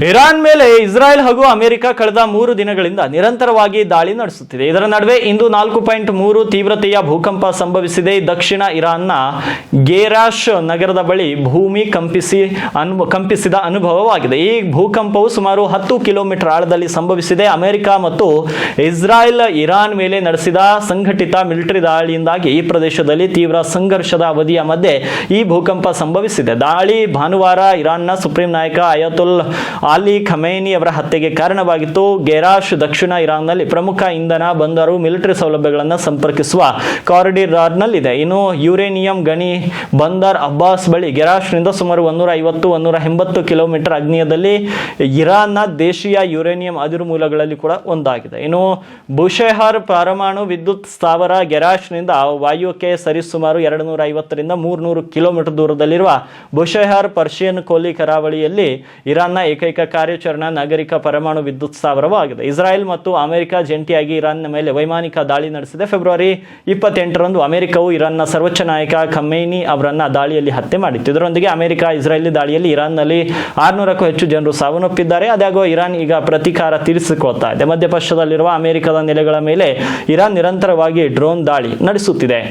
Iran ಮೇಲೆ ಇಸ್ರಾಯೆಲ್ ಹಾಗೂ America ಕಳೆದ 3 ದಿನಗಳಿಂದ ನಿರಂತರವಾಗಿ ದಾಳಿ ನಡೆಸುತ್ತಿದೆ. ಇದರ ನಡುವೆ ಇಂದು 4.3 ತೀವ್ರತೆಯ ಭೂಕಂಪ ಸಂಭವಿಸಿದೆ. ದಕ್ಷಿಣ ಇರಾನ್ನ ಗೆರಾಶ್ ನಗರದ ಬಳಿ ಭೂಮಿ ಕಂಪಿಸಿದ ಅನುಭವವಾಗಿದೆ. ಈ ಭೂಕಂಪವು ಸುಮಾರು 10 ಕಿಲೋಮೀಟರ್ ಆಳದಲ್ಲಿ ಸಂಭವಿಸಿದೆ. ಅಮೆರಿಕ ಮತ್ತು ಇಸ್ರಾಯೆಲ್ ಇರಾನ್ ಮೇಲೆ ನಡೆಸಿದ ಸಂಘಟಿತ ಮಿಲಿಟರಿ ದಾಳಿಯಿಂದಾಗಿ ಈ ಪ್ರದೇಶದಲ್ಲಿ ತೀವ್ರ ಸಂಘರ್ಷದ ಅವಧಿಯ ಮಧ್ಯೆ ಈ ಭೂಕಂಪ ಸಂಭವಿಸಿದೆ. ದಾಳಿ ಭಾನುವಾರ ಇರಾನ್ನ ಸುಪ್ರೀಂ ನಾಯಕ ಅಯತುಲ್ಲಾ ಅಲಿ ಖಮೇನಿ ಅವರ ಹತ್ಯೆಗೆ ಕಾರಣವಾಗಿತ್ತು. ಗೆರಾಶ್ ದಕ್ಷಿಣ ಇರಾನ್ನಲ್ಲಿ ಪ್ರಮುಖ ಇಂಧನ, ಬಂದರು, ಮಿಲಿಟರಿ ಸೌಲಭ್ಯಗಳನ್ನು ಸಂಪರ್ಕಿಸುವ ಕಾರಿಡಾರ್ನಲ್ಲಿದೆ. ಇನ್ನು ಯುರೇನಿಯಂ ಗಣಿ ಬಂದರ್ ಅಬ್ಬಾಸ್ ಬಳಿ ಗೆರಾಶ್ನಿಂದ ಸುಮಾರು 150-180 ಕಿಲೋಮೀಟರ್ ಆಗ್ನೇಯದಲ್ಲಿ ಇರಾನ್ನ ದೇಶೀಯ ಯುರೇನಿಯಂ ಅದಿರು ಮೂಲಗಳಲ್ಲಿ ಕೂಡ ಒಂದಾಗಿದೆ. ಇನ್ನು ಬುಷೆಹರ್ ಪರಮಾಣು ವಿದ್ಯುತ್ ಸ್ಥಾವರ ಗೆರಾಶ್ನಿಂದ ವಾಯುವ್ಯಕ್ಕೆ ಸರಿಸುಮಾರು 250-300 ಕಿಲೋಮೀಟರ್ ದೂರದಲ್ಲಿರುವ ಬುಷೆಹರ್ ಪರ್ಷಿಯನ್ ಕೊಲ್ಲಿ ಕರಾವಳಿಯಲ್ಲಿ ಇರಾನ್ನ ಏಕೈಕ ಕಾರ್ಯಾಚರಣಾ ನಾಗರಿಕ ಪರಮಾಣು ವಿದ್ಯುತ್ ಸ್ಥಾವರವಾಗಿದೆ. ಇಸ್ರಾಯೆಲ್ ಮತ್ತು ಅಮೆರಿಕ ಜಂಟಿಯಾಗಿ ಇರಾನ್ನ ಮೇಲೆ ವೈಮಾನಿಕ ದಾಳಿ ನಡೆಸಿದೆ. ಫೆಬ್ರವರಿ 28ರಂದು ಅಮೆರಿಕವು ಇರಾನ್ನ ಸರ್ವೋಚ್ಚ ನಾಯಕ ಖಮೇನಿ ಅವರನ್ನ ದಾಳಿಯಲ್ಲಿ ಹತ್ಯೆ ಮಾಡಿತ್ತು. ಇದರೊಂದಿಗೆ ಅಮೆರಿಕ ಇಸ್ರಾಯೇಲಿ ದಾಳಿಯಲ್ಲಿ ಇರಾನ್ನಲ್ಲಿ 600ಕ್ಕೂ ಹೆಚ್ಚು ಜನರು ಸಾವನ್ನಪ್ಪಿದ್ದಾರೆ. ಅದಾಗೋ ಇರಾನ್ ಈಗ ಪ್ರತೀಕಾರ ತೀರಿಸಿಕೊಳ್ತಾ ಇದೆ. ಮಧ್ಯಪ್ರದೇಶದಲ್ಲಿರುವ ಅಮೆರಿಕದ ನೆಲೆಗಳ ಮೇಲೆ ಇರಾನ್ ನಿರಂತರವಾಗಿ ಡ್ರೋನ್ ದಾಳಿ ನಡೆಸುತ್ತಿದೆ.